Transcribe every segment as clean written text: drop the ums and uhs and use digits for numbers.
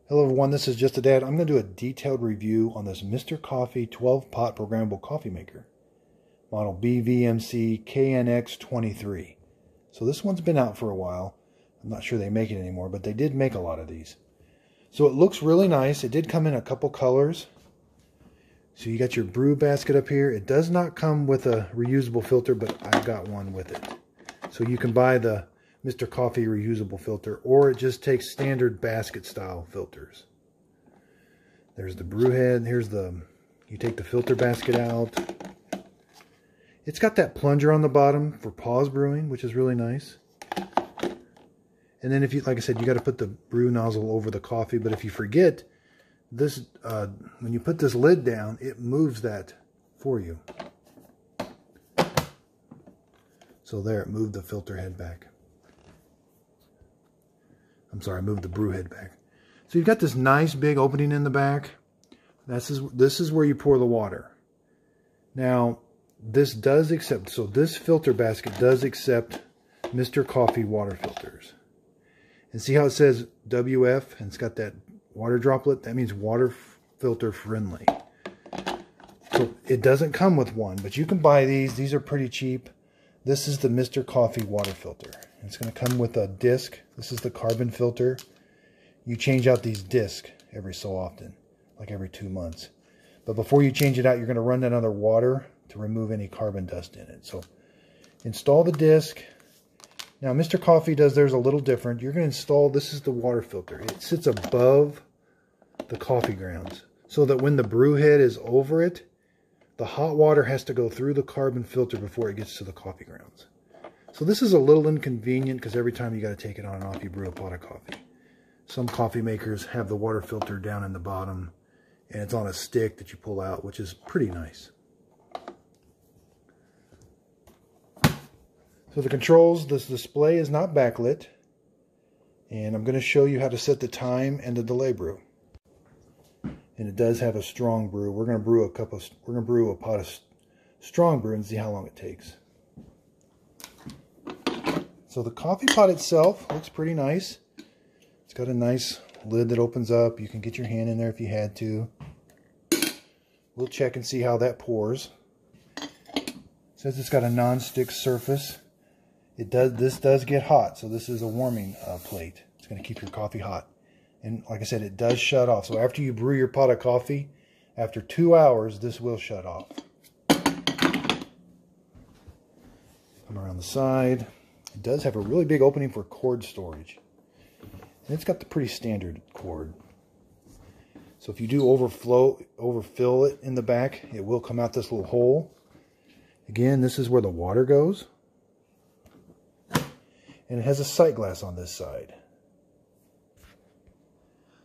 Hello everyone, this is Just a Dad. I'm going to do a detailed review on this Mr. Coffee 12-pot programmable coffee maker, model BVMC-KNX23. So this one's been out for a while. I'm not sure they make it anymore, but they did make a lot of these. So it looks really nice. It did come in a couple colors. So you got your brew basket up here. It does not come with a reusable filter, but I've got one with it. So you can buy the Mr. Coffee reusable filter, or it just takes standard basket style filters. There's the brew head. Here's you take the filter basket out. It's got that plunger on the bottom for pause brewing, which is really nice. And then if you, like I said, you got to put the brew nozzle over the coffee, but if you forget this, when you put this lid down, it moves that for you. So there, it moved the filter head back. I'm sorry, I moved the brew head back. So you've got this nice big opening in the back. This is where you pour the water. Now, this does accept, so this filter basket does accept Mr. Coffee water filters. And see how it says WF and it's got that water droplet? That means water filter friendly. So it doesn't come with one, but you can buy these. These are pretty cheap. This is the Mr. Coffee water filter. It's going to come with a disc. This is the carbon filter. You change out these discs every so often, like every 2 months. But before you change it out, you're going to run that under water to remove any carbon dust in it. So install the disc. Now Mr. Coffee does theirs a little different. You're going to install, this is the water filter. It sits above the coffee grounds so that when the brew head is over it, the hot water has to go through the carbon filter before it gets to the coffee grounds. So this is a little inconvenient because every time you got to take it on and off, you brew a pot of coffee. Some coffee makers have the water filter down in the bottom and it's on a stick that you pull out, which is pretty nice. So the controls, this display is not backlit, and I'm going to show you how to set the time and the delay brew. And it does have a strong brew. We're going to brew a pot of strong brew and see how long it takes. So the coffee pot itself looks pretty nice. It's got a nice lid that opens up. You can get your hand in there if you had to. We'll check and see how that pours. It says it's got a non-stick surface. This does get hot, so this is a warming plate. It's going to keep your coffee hot. And like I said, it does shut off. So after you brew your pot of coffee, after 2 hours, this will shut off. Come around the side. It does have a really big opening for cord storage. And it's got the pretty standard cord. So if you do overfill it in the back, it will come out this little hole. Again, this is where the water goes. And it has a sight glass on this side.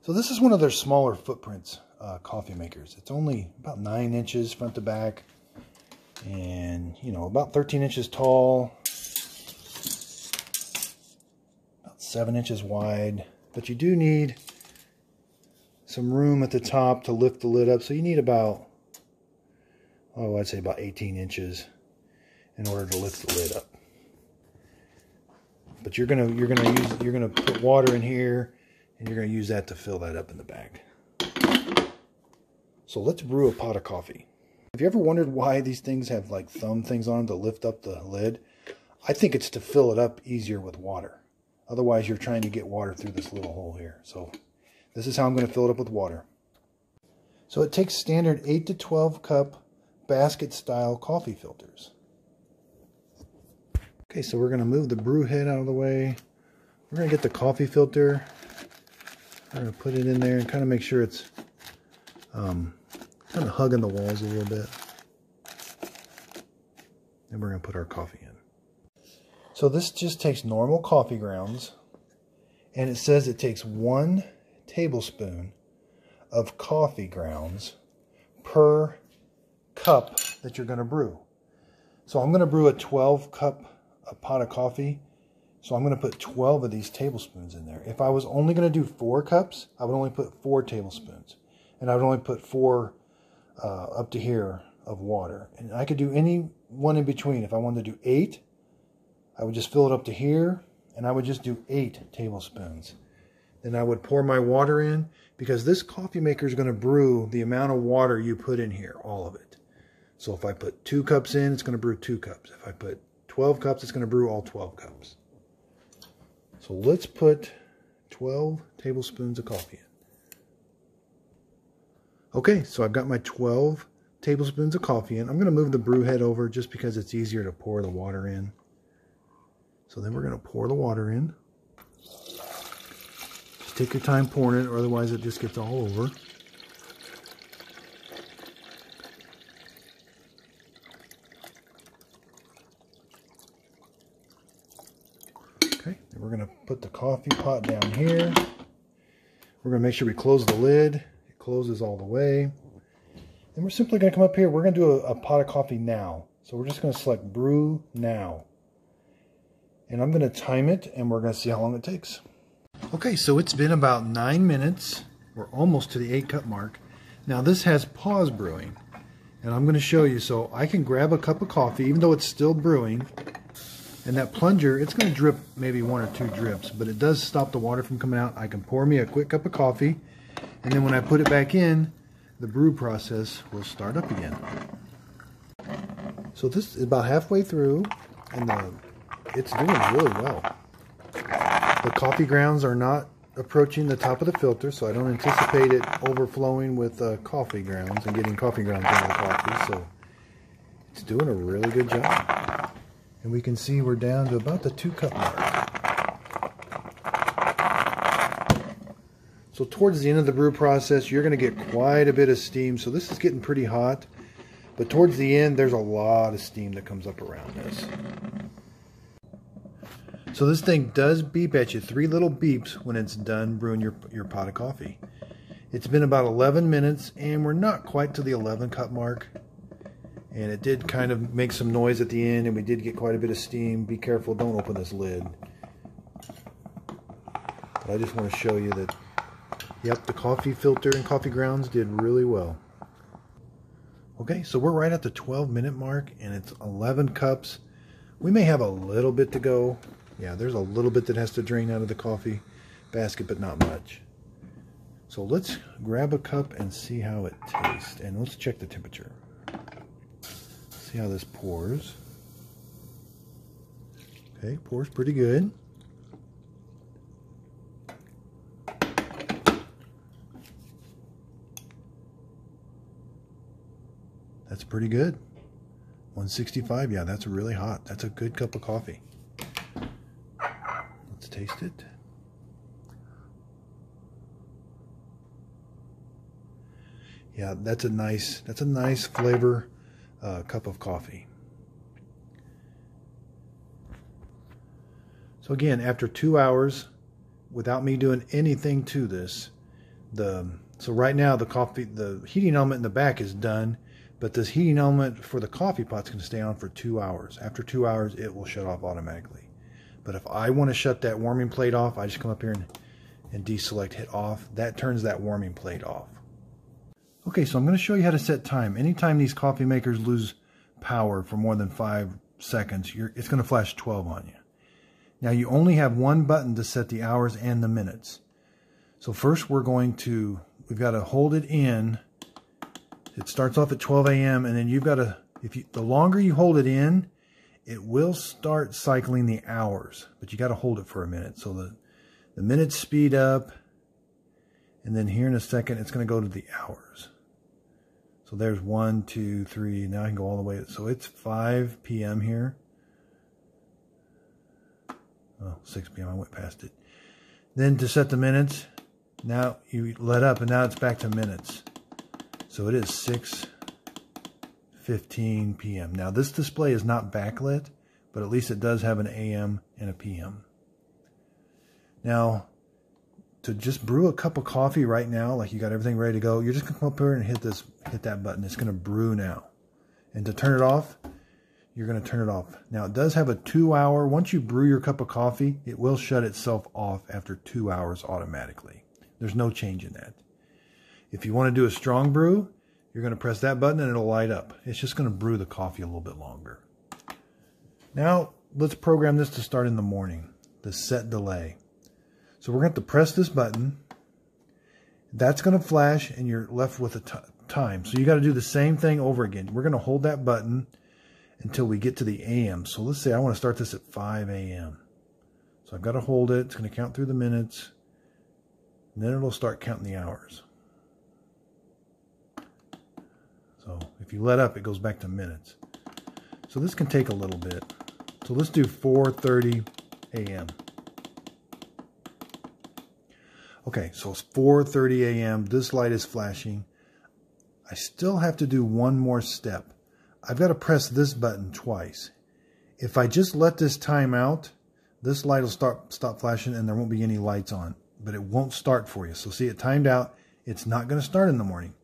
So this is one of their smaller footprints coffee makers. It's only about 9 inches front to back. And, you know, about 13 inches tall. 7 inches wide, but you do need some room at the top to lift the lid up. So you need about, oh, I'd say about 18 inches in order to lift the lid up. But you're gonna put water in here, and you're gonna use that to fill that up in the back. So let's brew a pot of coffee. Have you ever wondered why these things have like thumb things on them to lift up the lid? I think it's to fill it up easier with water. Otherwise, you're trying to get water through this little hole here. So this is how I'm going to fill it up with water. So it takes standard 8 to 12 cup basket style coffee filters. Okay, so we're going to move the brew head out of the way. We're going to get the coffee filter. We're going to put it in there and kind of make sure it's kind of hugging the walls a little bit. And we're going to put our coffee in. So this just takes normal coffee grounds, and it says it takes 1 tablespoon of coffee grounds per cup that you're going to brew. So I'm going to brew a 12 cup pot of coffee, so I'm going to put 12 of these tablespoons in there. If I was only going to do 4 cups, I would only put 4 tablespoons, and I would only put 4 up to here of water. And I could do any one in between. If I wanted to do 8, I would just fill it up to here, and I would just do 8 tablespoons. then I would pour my water in, because this coffee maker is going to brew the amount of water you put in here, all of it. So if I put 2 cups in, it's going to brew 2 cups. If I put 12 cups, it's going to brew all 12 cups. So let's put 12 tablespoons of coffee in. Okay, so I've got my 12 tablespoons of coffee in. I'm going to move the brew head over just because it's easier to pour the water in. So then we're going to pour the water in. Just take your time pouring it, or otherwise it just gets all over. Okay, then we're going to put the coffee pot down here. We're going to make sure we close the lid. It closes all the way. Then we're simply going to come up here. We're going to do a pot of coffee now. So we're just going to select Brew Now. And I'm going to time it, and we're going to see how long it takes. Okay, so it's been about 9 minutes. We're almost to the 8-cup mark. Now this has pause brewing. And I'm going to show you. So I can grab a cup of coffee, even though it's still brewing. And that plunger, it's going to drip maybe 1 or 2 drips. But it does stop the water from coming out. I can pour me a quick cup of coffee. And then when I put it back in, the brew process will start up again. So this is about halfway through, and it's doing really well. The coffee grounds are not approaching the top of the filter, so I don't anticipate it overflowing with coffee grounds and getting coffee grounds into the coffee. So it's doing a really good job. And we can see we're down to about the 2-cup mark. So towards the end of the brew process, you're going to get quite a bit of steam. So this is getting pretty hot. But towards the end, there's a lot of steam that comes up around this. So this thing does beep at you, 3 little beeps when it's done brewing your pot of coffee. It's been about 11 minutes, and we're not quite to the 11-cup mark. And it did kind of make some noise at the end, and we did get quite a bit of steam. Be careful, don't open this lid. But I just want to show you that, yep, the coffee filter and coffee grounds did really well. Okay, so we're right at the 12-minute mark, and it's 11 cups. We may have a little bit to go. Yeah, there's a little bit that has to drain out of the coffee basket, but not much. So let's grab a cup and see how it tastes. And let's check the temperature. See how this pours. Okay, pours pretty good. That's pretty good. 165, yeah, that's really hot. That's a good cup of coffee. Let's taste it. Yeah, that's a nice flavor cup of coffee. So again, after 2 hours, without me doing anything to this, so right now the heating element in the back is done. But this heating element for the coffee pot is going to stay on for 2 hours. After 2 hours, it will shut off automatically. But if I want to shut that warming plate off, I just come up here and deselect, hit off. That turns that warming plate off. Okay, so I'm going to show you how to set time. Anytime these coffee makers lose power for more than 5 seconds, it's going to flash 12 on you. Now, you only have one button to set the hours and the minutes. So first, we've got to hold it in. It starts off at 12 a.m. and then you've got to, the longer you hold it in, it will start cycling the hours, but you got to hold it for a minute. So the minutes speed up, and then here in a second, it's going to go to the hours. So there's 1, 2, 3. Now I can go all the way. So it's 5 p.m. here. Oh, 6 p.m. I went past it. Then to set the minutes, now you let up, and now it's back to minutes. So it is 6:15 p.m. Now this display is not backlit, but at least it does have an AM and a PM. Now, to just brew a cup of coffee right now, like you got everything ready to go, you're just gonna come up here and hit that button. It's gonna brew now. And to turn it off, you're gonna turn it off. Now it does have a 2-hour, once you brew your cup of coffee, it will shut itself off after 2 hours automatically. There's no change in that. If you want to do a strong brew, you're going to press that button and it'll light up. It's just going to brew the coffee a little bit longer. Now, let's program this to start in the morning, the set delay. So we're going to have to press this button. That's going to flash, and you're left with a time. So you got to do the same thing over again. We're going to hold that button until we get to the AM. So let's say I want to start this at 5 AM. So I've got to hold it. It's going to count through the minutes. And then it'll start counting the hours. So if you let up, it goes back to minutes. So this can take a little bit. So let's do 4:30 AM. Okay, so it's 4:30 AM. This light is flashing. I still have to do one more step. I've got to press this button twice. If I just let this time out, this light will stop flashing and there won't be any lights on. But it won't start for you. So see, it timed out. It's not going to start in the morning.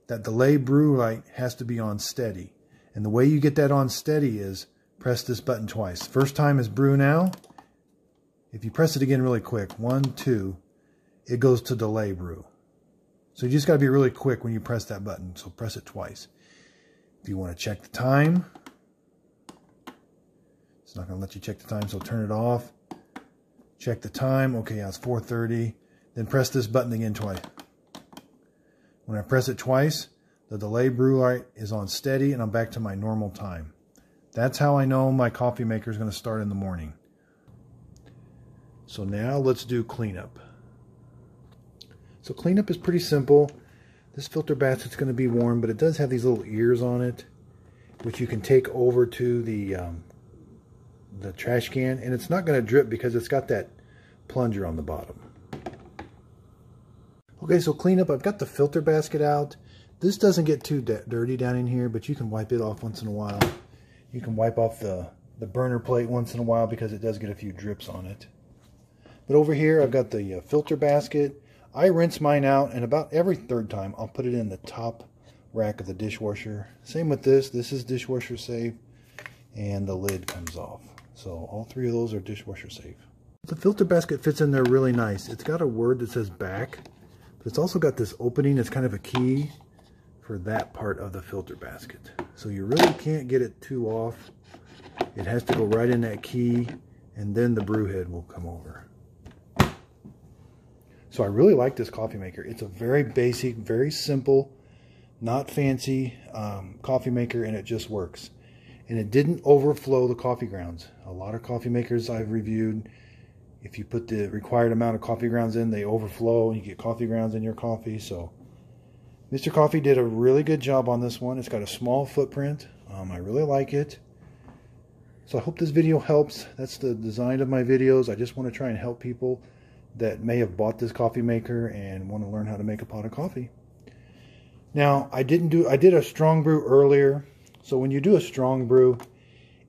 That delay brew light has to be on steady. And the way you get that on steady is press this button twice. First time is brew now. If you press it again really quick, 1, 2, it goes to delay brew. So you just got to be really quick when you press that button. So press it twice. If you want to check the time, it's not going to let you check the time, so turn it off. Check the time. Okay, yeah, it's 4:30. Then press this button again twice. When I press it twice, the delay brew light is on steady and I'm back to my normal time. That's how I know my coffee maker is going to start in the morning. So now let's do cleanup. So cleanup is pretty simple. This filter basket's going to be warm, but it does have these little ears on it, which you can take over to the trash can, and it's not going to drip because it's got that plunger on the bottom. Okay, so cleanup. I've got the filter basket out. This doesn't get too dirty down in here, but you can wipe it off once in a while. You can wipe off the burner plate once in a while because it does get a few drips on it. But over here, I've got the filter basket. I rinse mine out, and about every third time, I'll put it in the top rack of the dishwasher. Same with this. This is dishwasher safe, and the lid comes off. So all three of those are dishwasher safe. The filter basket fits in there really nice. It's got a word that says back, but it's also got this opening. It's kind of a key for that part of the filter basket. So you really can't get it too off. It has to go right in that key, and then the brew head will come over. So I really like this coffee maker. It's a very basic, very simple, not fancy coffee maker, and it just works. And it didn't overflow the coffee grounds. A lot of coffee makers I've reviewed, if you put the required amount of coffee grounds in, they overflow and you get coffee grounds in your coffee. So Mr. Coffee did a really good job on this one. It's got a small footprint. I really like it. So I hope this video helps. That's the design of my videos. I just want to try and help people that may have bought this coffee maker and want to learn how to make a pot of coffee. Now, I did a strong brew earlier. So when you do a strong brew,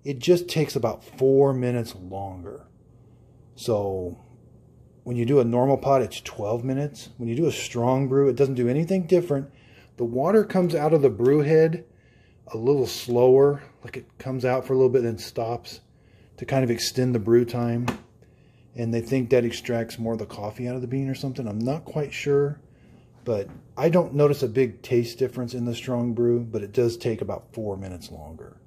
it just takes about 4 minutes longer. So when you do a normal pot, it's 12 minutes. When you do a strong brew, it doesn't do anything different. The water comes out of the brew head a little slower, like it comes out for a little bit and then stops to kind of extend the brew time. And they think that extracts more of the coffee out of the bean or something. I'm not quite sure, but I don't notice a big taste difference in the strong brew, but it does take about 4 minutes longer.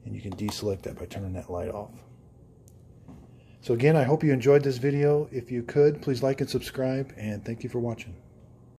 And you can deselect that by turning that light off. So again, I hope you enjoyed this video. If you could, please like and subscribe, and thank you for watching.